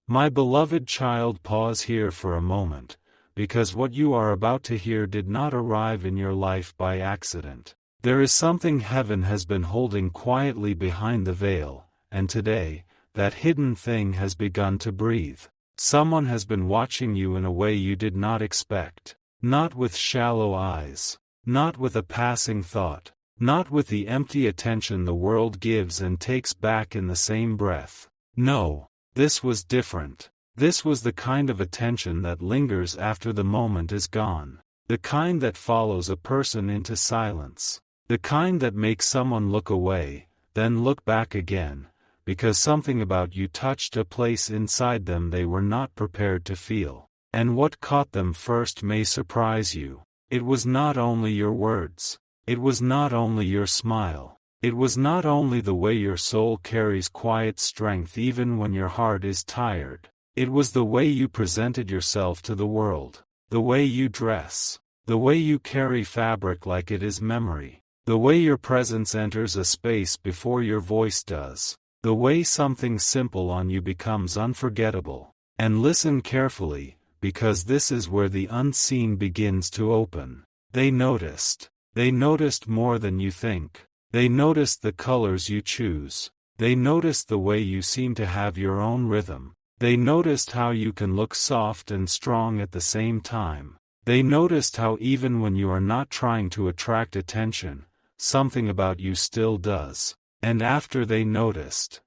My beloved child, pause here for a moment, because what you are about to hear did not arrive in your life by accident. There is something heaven has been holding quietly behind the veil, and today, that hidden thing has begun to breathe. Someone has been watching you in a way you did not expect. Not with shallow eyes. Not with a passing thought. Not with the empty attention the world gives and takes back in the same breath. No, this was different. This was the kind of attention that lingers after the moment is gone. The kind that follows a person into silence. The kind that makes someone look away, then look back again, because something about you touched a place inside them they were not prepared to feel. And what caught them first may surprise you. It was not only your words. It was not only your smile. It was not only the way your soul carries quiet strength even when your heart is tired. It was the way you presented yourself to the world. The way you dress. The way you carry fabric like it is memory. The way your presence enters a space before your voice does. The way something simple on you becomes unforgettable. And listen carefully, because this is where the unseen begins to open. They noticed. They noticed more than you think. They noticed the colors you choose. They noticed the way you seem to have your own rhythm. They noticed how you can look soft and strong at the same time. They noticed how even when you are not trying to attract attention, something about you still does. And after they noticed,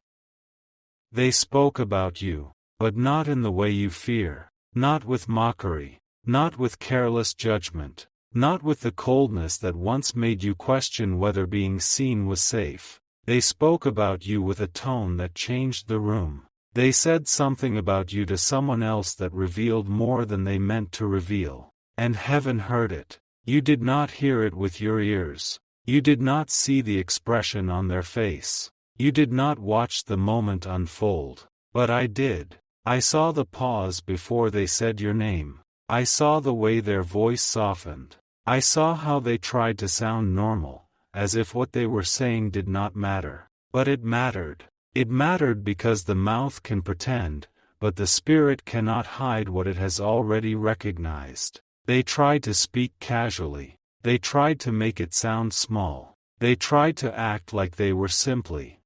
they spoke about you, but not in the way you fear. Not with mockery. Not with careless judgment. Not with the coldness that once made you question whether being seen was safe. They spoke about you with a tone that changed the room. They said something about you to someone else that revealed more than they meant to reveal. And heaven heard it. You did not hear it with your ears. You did not see the expression on their face. You did not watch the moment unfold. But I did. I saw the pause before they said your name. I saw the way their voice softened. I saw how they tried to sound normal, as if what they were saying did not matter. But it mattered. It mattered because the mouth can pretend, but the spirit cannot hide what it has already recognized. They tried to speak casually. They tried to make it sound small. They tried to act like they were simply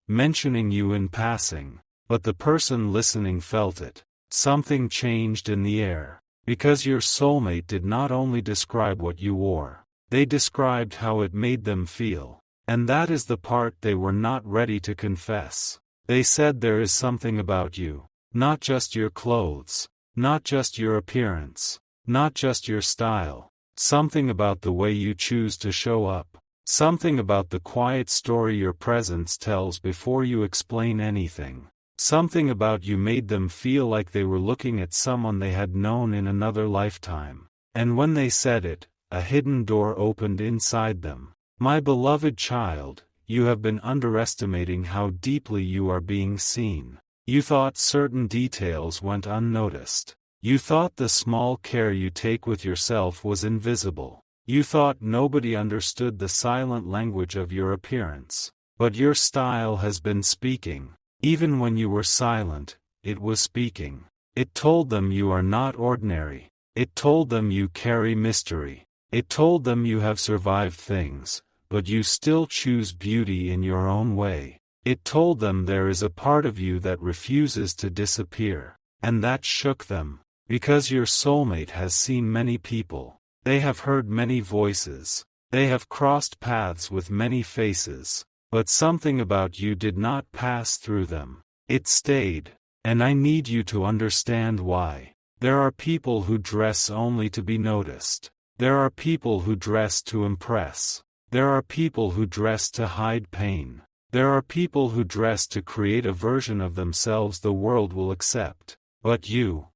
mentioning you in passing. But the person listening felt it. Something changed in the air. Because your soulmate did not only describe what you wore. They described how it made them feel. And that is the part they were not ready to confess. They said there is something about you. Not just your clothes. Not just your appearance. Not just your style. Something about the way you choose to show up. Something about the quiet story your presence tells before you explain anything. Something about you made them feel like they were looking at someone they had known in another lifetime. And when they said it, a hidden door opened inside them. My beloved child, you have been underestimating how deeply you are being seen. You thought certain details went unnoticed. You thought the small care you take with yourself was invisible. You thought nobody understood the silent language of your appearance. But your style has been speaking. Even when you were silent, it was speaking. It told them you are not ordinary. It told them you carry mystery. It told them you have survived things, but you still choose beauty in your own way. It told them there is a part of you that refuses to disappear. And that shook them. Because your soulmate has seen many people. They have heard many voices. They have crossed paths with many faces. But something about you did not pass through them. It stayed. And I need you to understand why. There are people who dress only to be noticed. There are people who dress to impress. There are people who dress to hide pain. There are people who dress to create a version of themselves the world will accept. But you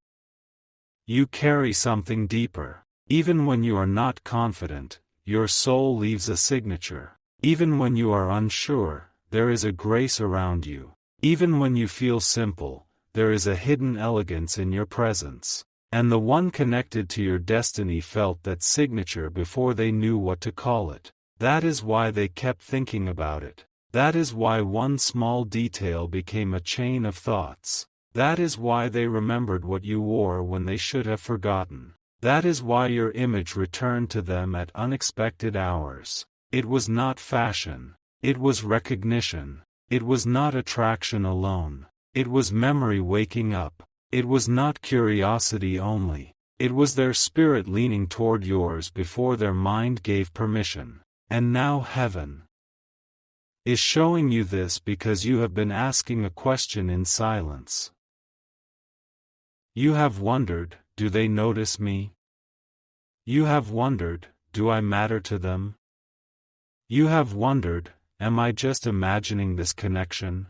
carry something deeper. Even when you are not confident, your soul leaves a signature. Even when you are unsure, there is a grace around you. Even when you feel simple, there is a hidden elegance in your presence. And the one connected to your destiny felt that signature before they knew what to call it. That is why they kept thinking about it. That is why one small detail became a chain of thoughts. That is why they remembered what you wore when they should have forgotten. That is why your image returned to them at unexpected hours. It was not fashion. It was recognition. It was not attraction alone. It was memory waking up. It was not curiosity only. It was their spirit leaning toward yours before their mind gave permission. And now heaven is showing you this because you have been asking a question in silence. You have wondered, do they notice me? You have wondered, do I matter to them? You have wondered, am I just imagining this connection?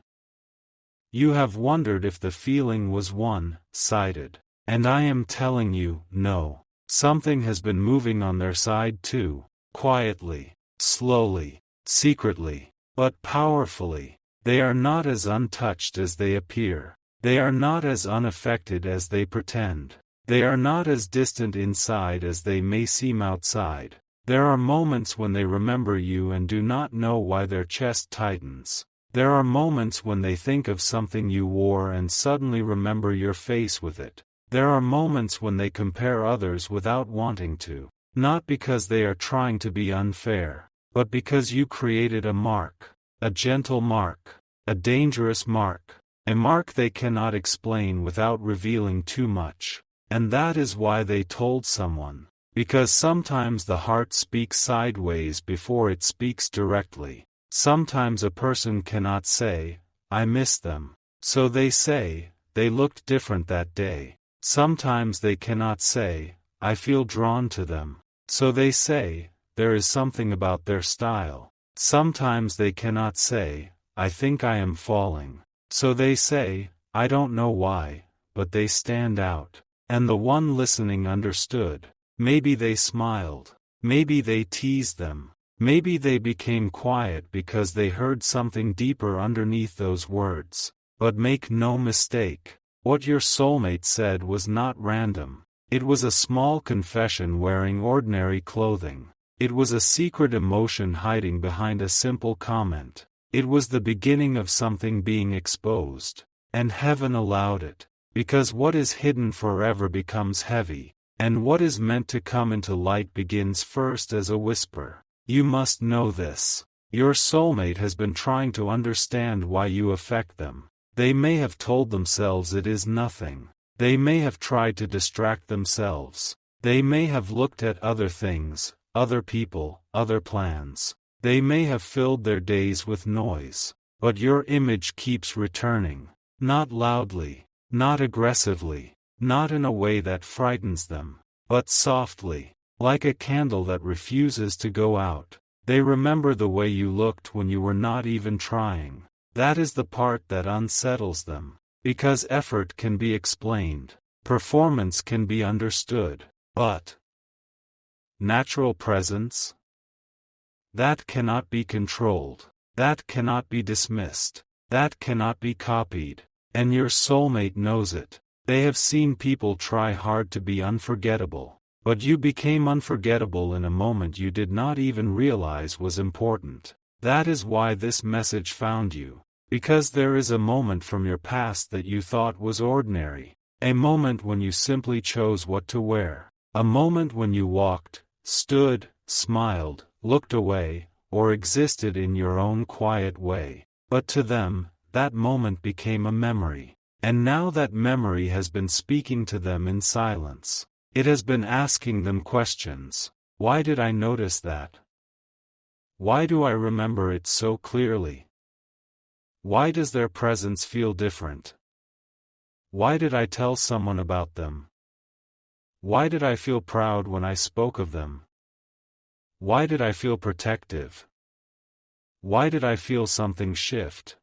You have wondered if the feeling was one-sided. And I am telling you, no. Something has been moving on their side too, quietly, slowly, secretly, but powerfully. They are not as untouched as they appear. They are not as unaffected as they pretend. They are not as distant inside as they may seem outside. There are moments when they remember you and do not know why their chest tightens. There are moments when they think of something you wore and suddenly remember your face with it. There are moments when they compare others without wanting to, not because they are trying to be unfair, but because you created a mark, a gentle mark, a dangerous mark, a mark they cannot explain without revealing too much. And that is why they told someone, because sometimes the heart speaks sideways before it speaks directly. Sometimes a person cannot say, I miss them. So they say, they looked different that day. Sometimes they cannot say, I feel drawn to them. So they say, there is something about their style. Sometimes they cannot say, I think I am falling. So they say, I don't know why, but they stand out. And the one listening understood. Maybe they smiled. Maybe they teased them. Maybe they became quiet because they heard something deeper underneath those words. But make no mistake. What your soulmate said was not random. It was a small confession wearing ordinary clothing. It was a secret emotion hiding behind a simple comment. It was the beginning of something being exposed. And heaven allowed it. Because what is hidden forever becomes heavy. And what is meant to come into light begins first as a whisper. You must know this. Your soulmate has been trying to understand why you affect them. They may have told themselves it is nothing. They may have tried to distract themselves. They may have looked at other things, other people, other plans. They may have filled their days with noise. But your image keeps returning. Not loudly, not aggressively, not in a way that frightens them, but softly, like a candle that refuses to go out. They remember the way you looked when you were not even trying. That is the part that unsettles them. Because effort can be explained. Performance can be understood. But natural presence? That cannot be controlled. That cannot be dismissed. That cannot be copied. And your soulmate knows it. They have seen people try hard to be unforgettable. But you became unforgettable in a moment you did not even realize was important. That is why this message found you. Because there is a moment from your past that you thought was ordinary. A moment when you simply chose what to wear. A moment when you walked, stood, smiled, looked away, or existed in your own quiet way. But to them, that moment became a memory. And now that memory has been speaking to them in silence. It has been asking them questions. Why did I notice that? Why do I remember it so clearly? Why does their presence feel different? Why did I tell someone about them? Why did I feel proud when I spoke of them? Why did I feel protective? Why did I feel something shift?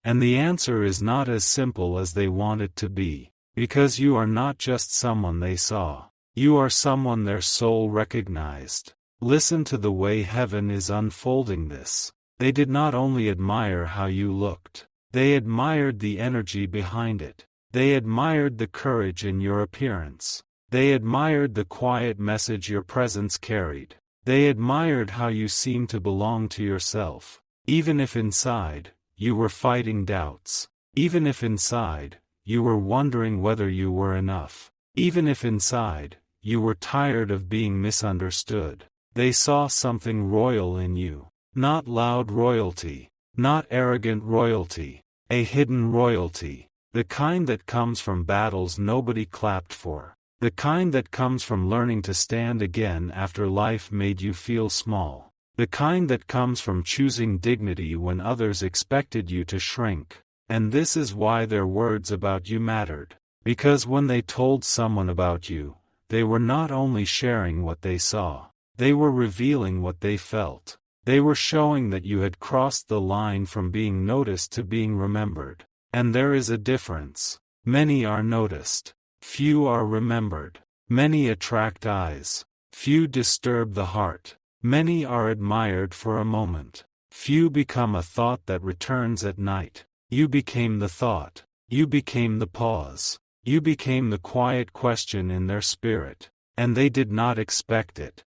And the answer is not as simple as they want it to be. Because you are not just someone they saw. You are someone their soul recognized. Listen to the way heaven is unfolding this. They did not only admire how you looked. They admired the energy behind it. They admired the courage in your appearance. They admired the quiet message your presence carried. They admired how you seemed to belong to yourself. Even if inside, you were fighting doubts. Even if inside, you were wondering whether you were enough. Even if inside, you were tired of being misunderstood. They saw something royal in you. Not loud royalty. Not arrogant royalty. A hidden royalty. The kind that comes from battles nobody clapped for. The kind that comes from learning to stand again after life made you feel small. The kind that comes from choosing dignity when others expected you to shrink. And this is why their words about you mattered. Because when they told someone about you, they were not only sharing what they saw, they were revealing what they felt. They were showing that you had crossed the line from being noticed to being remembered. And there is a difference. Many are noticed. Few are remembered. Many attract eyes. Few disturb the heart. Many are admired for a moment. Few become a thought that returns at night. You became the thought. You became the pause. You became the quiet question in their spirit. And they did not expect it.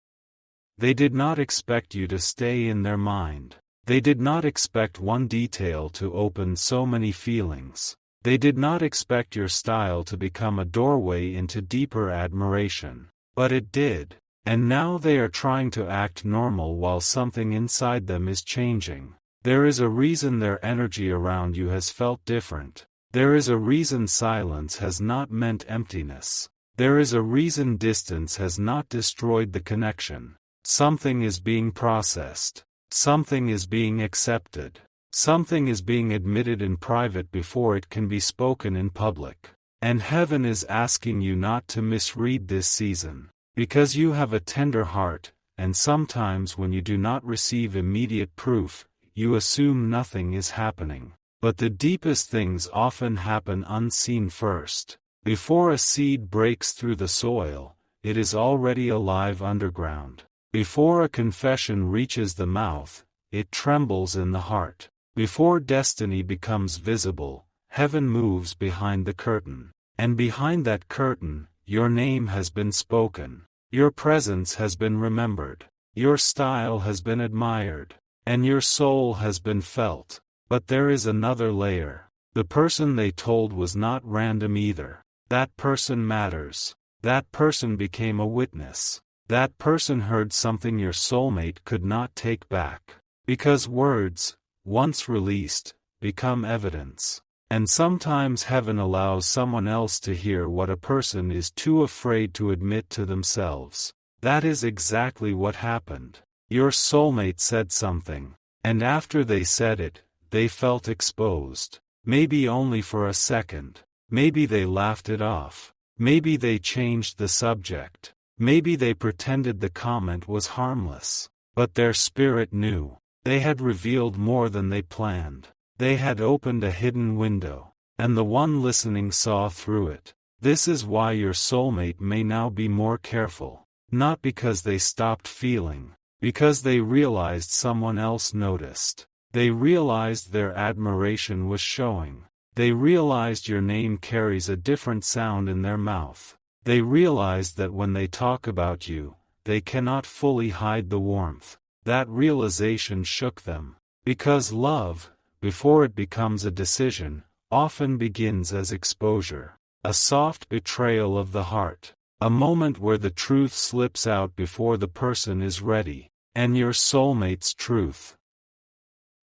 They did not expect you to stay in their mind. They did not expect one detail to open so many feelings. They did not expect your style to become a doorway into deeper admiration. But it did. And now they are trying to act normal while something inside them is changing. There is a reason their energy around you has felt different. There is a reason silence has not meant emptiness. There is a reason distance has not destroyed the connection. Something is being processed. Something is being accepted. Something is being admitted in private before it can be spoken in public. And heaven is asking you not to misread this season. Because you have a tender heart, and sometimes when you do not receive immediate proof, you assume nothing is happening. But the deepest things often happen unseen first. Before a seed breaks through the soil, it is already alive underground. Before a confession reaches the mouth, it trembles in the heart. Before destiny becomes visible, heaven moves behind the curtain. And behind that curtain, your name has been spoken. Your presence has been remembered. Your style has been admired. And your soul has been felt. But there is another layer. The person they told was not random either. That person matters. That person became a witness. That person heard something your soulmate could not take back. Because words, once released, become evidence. And sometimes heaven allows someone else to hear what a person is too afraid to admit to themselves. That is exactly what happened. Your soulmate said something, and after they said it, they felt exposed. Maybe only for a second. Maybe they laughed it off. Maybe they changed the subject. Maybe they pretended the comment was harmless. But their spirit knew. They had revealed more than they planned. They had opened a hidden window. And the one listening saw through it. This is why your soulmate may now be more careful. Not because they stopped feeling. Because they realized someone else noticed. They realized their admiration was showing. They realized your name carries a different sound in their mouth. They realized that when they talk about you, they cannot fully hide the warmth. That realization shook them. Because love, before it becomes a decision, often begins as exposure. A soft betrayal of the heart. A moment where the truth slips out before the person is ready. And your soulmate's truth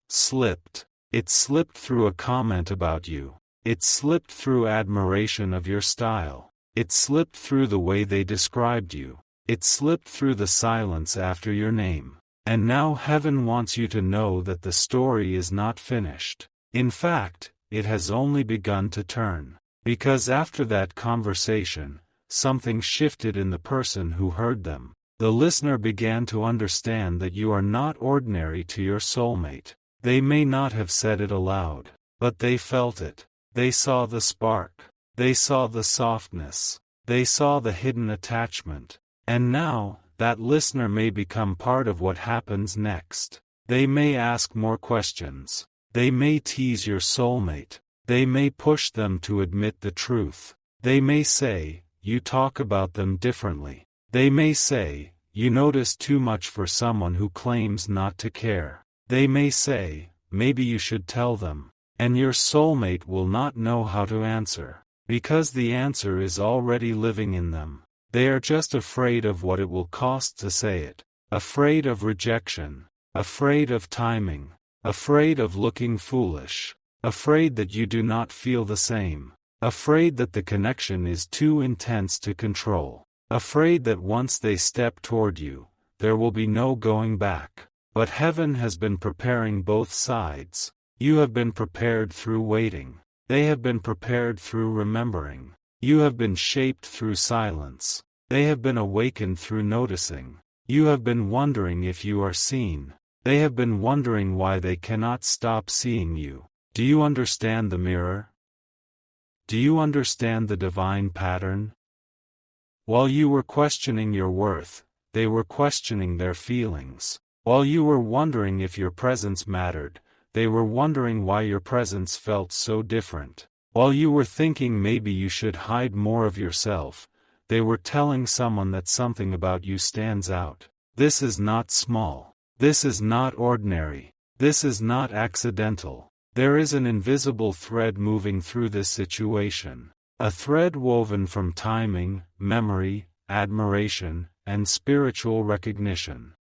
slipped. It slipped through a comment about you. It slipped through admiration of your style. It slipped through the way they described you. It slipped through the silence after your name. And now heaven wants you to know that the story is not finished. In fact, it has only begun to turn. Because after that conversation, something shifted in the person who heard them. The listener began to understand that you are not ordinary to your soulmate. They may not have said it aloud, but they felt it. They saw the spark. They saw the softness. They saw the hidden attachment. And now, that listener may become part of what happens next. They may ask more questions. They may tease your soulmate. They may push them to admit the truth. They may say, you talk about them differently. They may say, you notice too much for someone who claims not to care. They may say, maybe you should tell them. And your soulmate will not know how to answer, because the answer is already living in them. They are just afraid of what it will cost to say it, afraid of rejection, afraid of timing, afraid of looking foolish, afraid that you do not feel the same, afraid that the connection is too intense to control, afraid that once they step toward you, there will be no going back. But heaven has been preparing both sides. You have been prepared through waiting. They have been prepared through remembering. You have been shaped through silence. They have been awakened through noticing. You have been wondering if you are seen. They have been wondering why they cannot stop seeing you. Do you understand the mirror? Do you understand the divine pattern? While you were questioning your worth, they were questioning their feelings. While you were wondering if your presence mattered, they were wondering why your presence felt so different. While you were thinking maybe you should hide more of yourself, they were telling someone that something about you stands out. This is not small. This is not ordinary. This is not accidental. There is an invisible thread moving through this situation. A thread woven from timing, memory, admiration, and spiritual recognition.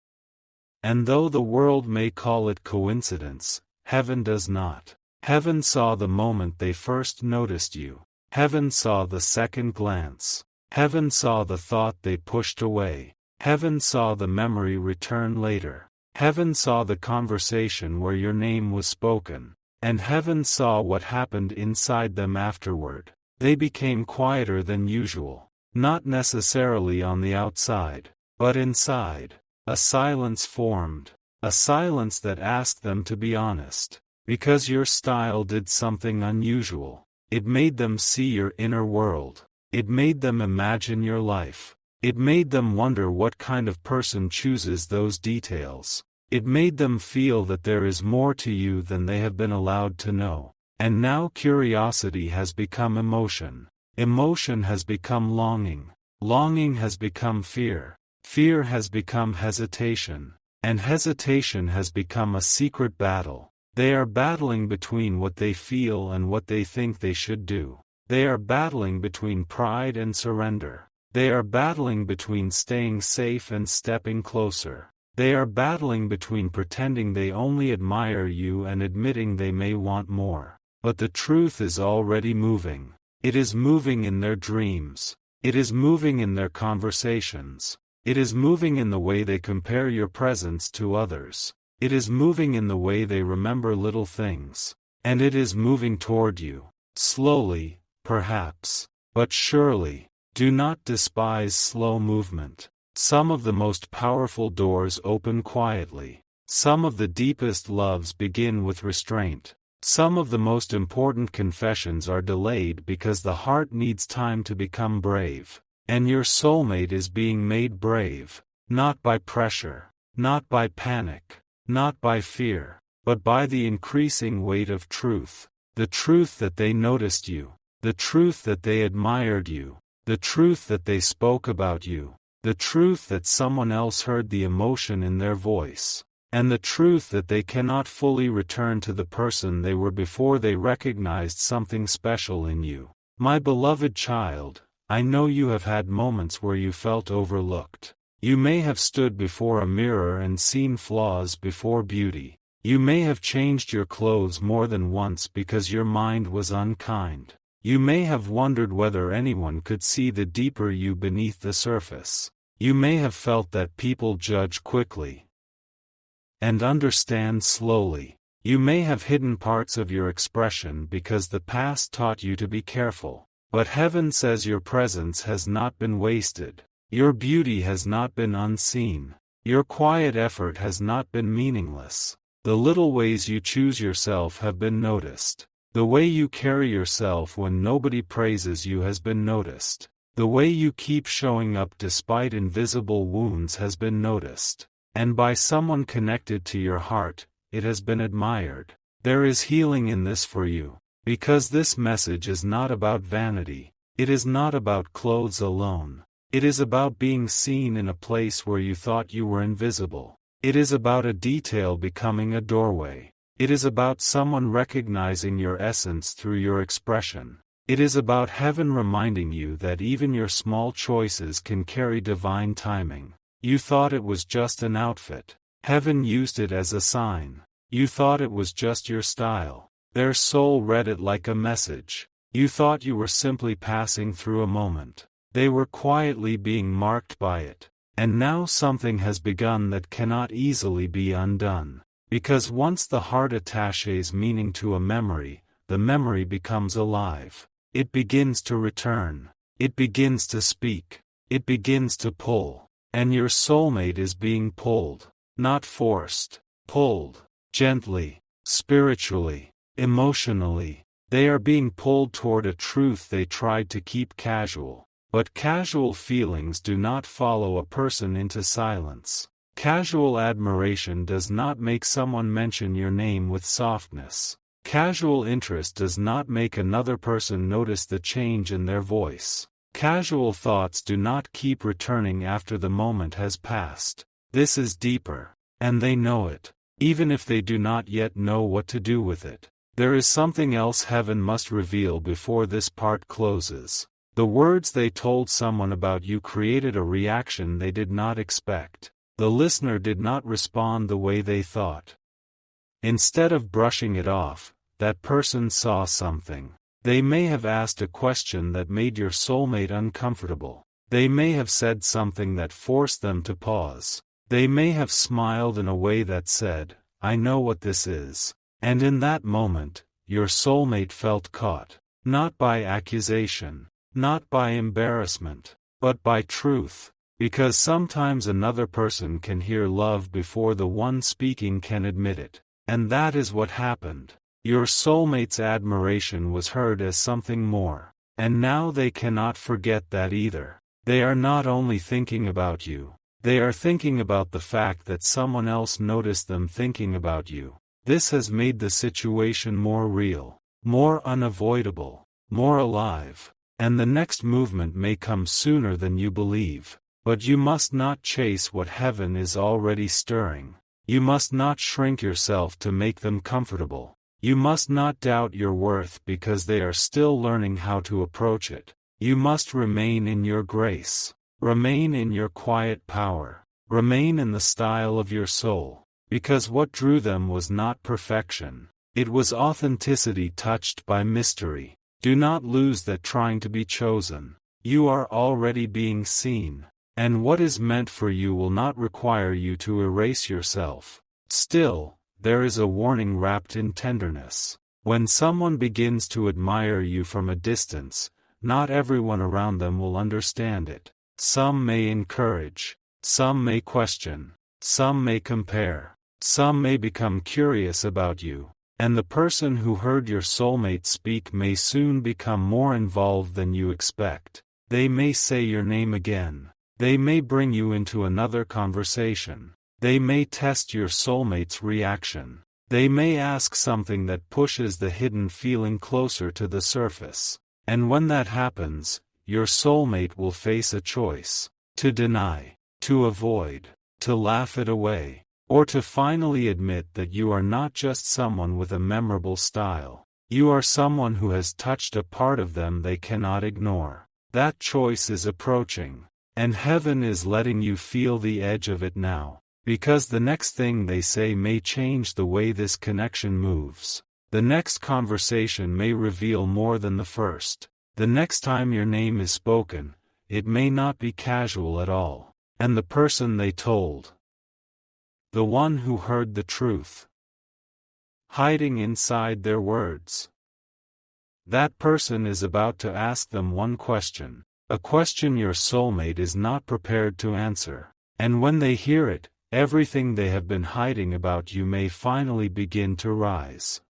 And though the world may call it coincidence, heaven does not. Heaven saw the moment they first noticed you. Heaven saw the second glance. Heaven saw the thought they pushed away. Heaven saw the memory return later. Heaven saw the conversation where your name was spoken. And heaven saw what happened inside them afterward. They became quieter than usual. Not necessarily on the outside, but inside. A silence formed, a silence that asked them to be honest, because your style did something unusual. It made them see your inner world. It made them imagine your life. It made them wonder what kind of person chooses those details. It made them feel that there is more to you than they have been allowed to know. And now curiosity has become emotion. Emotion has become longing. Longing has become fear. Fear has become hesitation, and hesitation has become a secret battle. They are battling between what they feel and what they think they should do. They are battling between pride and surrender. They are battling between staying safe and stepping closer. They are battling between pretending they only admire you and admitting they may want more. But the truth is already moving. It is moving in their dreams. It is moving in their conversations. It is moving in the way they compare your presence to others. It is moving in the way they remember little things. And it is moving toward you. Slowly, perhaps, but surely. Do not despise slow movement. Some of the most powerful doors open quietly. Some of the deepest loves begin with restraint. Some of the most important confessions are delayed because the heart needs time to become brave. And your soulmate is being made brave, not by pressure, not by panic, not by fear, but by the increasing weight of truth. The truth that they noticed you, the truth that they admired you, the truth that they spoke about you, the truth that someone else heard the emotion in their voice, and the truth that they cannot fully return to the person they were before they recognized something special in you. My beloved child, I know you have had moments where you felt overlooked. You may have stood before a mirror and seen flaws before beauty. You may have changed your clothes more than once because your mind was unkind. You may have wondered whether anyone could see the deeper you beneath the surface. You may have felt that people judge quickly and understand slowly. You may have hidden parts of your expression because the past taught you to be careful. But heaven says your presence has not been wasted. Your beauty has not been unseen. Your quiet effort has not been meaningless. The little ways you choose yourself have been noticed. The way you carry yourself when nobody praises you has been noticed. The way you keep showing up despite invisible wounds has been noticed. And by someone connected to your heart, it has been admired. There is healing in this for you. Because this message is not about vanity. It is not about clothes alone. It is about being seen in a place where you thought you were invisible. It is about a detail becoming a doorway. It is about someone recognizing your essence through your expression. It is about heaven reminding you that even your small choices can carry divine timing. You thought it was just an outfit. Heaven used it as a sign. You thought it was just your style. Their soul read it like a message. You thought you were simply passing through a moment. They were quietly being marked by it. And now something has begun that cannot easily be undone. Because once the heart attaches meaning to a memory, the memory becomes alive. It begins to return. It begins to speak. It begins to pull. And your soulmate is being pulled. Not forced. Pulled. Gently. Spiritually. Emotionally. They are being pulled toward a truth they tried to keep casual. But casual feelings do not follow a person into silence. Casual admiration does not make someone mention your name with softness. Casual interest does not make another person notice the change in their voice. Casual thoughts do not keep returning after the moment has passed. This is deeper. And they know it. Even if they do not yet know what to do with it. There is something else heaven must reveal before this part closes. The words they told someone about you created a reaction they did not expect. The listener did not respond the way they thought. Instead of brushing it off, that person saw something. They may have asked a question that made your soulmate uncomfortable. They may have said something that forced them to pause. They may have smiled in a way that said, "I know what this is." And in that moment, your soulmate felt caught. Not by accusation. Not by embarrassment. But by truth. Because sometimes another person can hear love before the one speaking can admit it. And that is what happened. Your soulmate's admiration was heard as something more. And now they cannot forget that either. They are not only thinking about you. They are thinking about the fact that someone else noticed them thinking about you. This has made the situation more real, more unavoidable, more alive. And the next movement may come sooner than you believe. But you must not chase what heaven is already stirring. You must not shrink yourself to make them comfortable. You must not doubt your worth because they are still learning how to approach it. You must remain in your grace. Remain in your quiet power. Remain in the style of your soul. Because what drew them was not perfection. It was authenticity touched by mystery. Do not lose that trying to be chosen. You are already being seen. And what is meant for you will not require you to erase yourself. Still, there is a warning wrapped in tenderness. When someone begins to admire you from a distance, not everyone around them will understand it. Some may encourage. Some may question. Some may compare. Some may become curious about you. And the person who heard your soulmate speak may soon become more involved than you expect. They may say your name again. They may bring you into another conversation. They may test your soulmate's reaction. They may ask something that pushes the hidden feeling closer to the surface. And when that happens, your soulmate will face a choice. To deny, to avoid, to laugh it away, or to finally admit that you are not just someone with a memorable style. You are someone who has touched a part of them they cannot ignore. That choice is approaching. And heaven is letting you feel the edge of it now. Because the next thing they say may change the way this connection moves. The next conversation may reveal more than the first. The next time your name is spoken, it may not be casual at all. And the person they told. The one who heard the truth. Hiding inside their words. That person is about to ask them one question. A question your soulmate is not prepared to answer. And when they hear it, everything they have been hiding about you may finally begin to rise.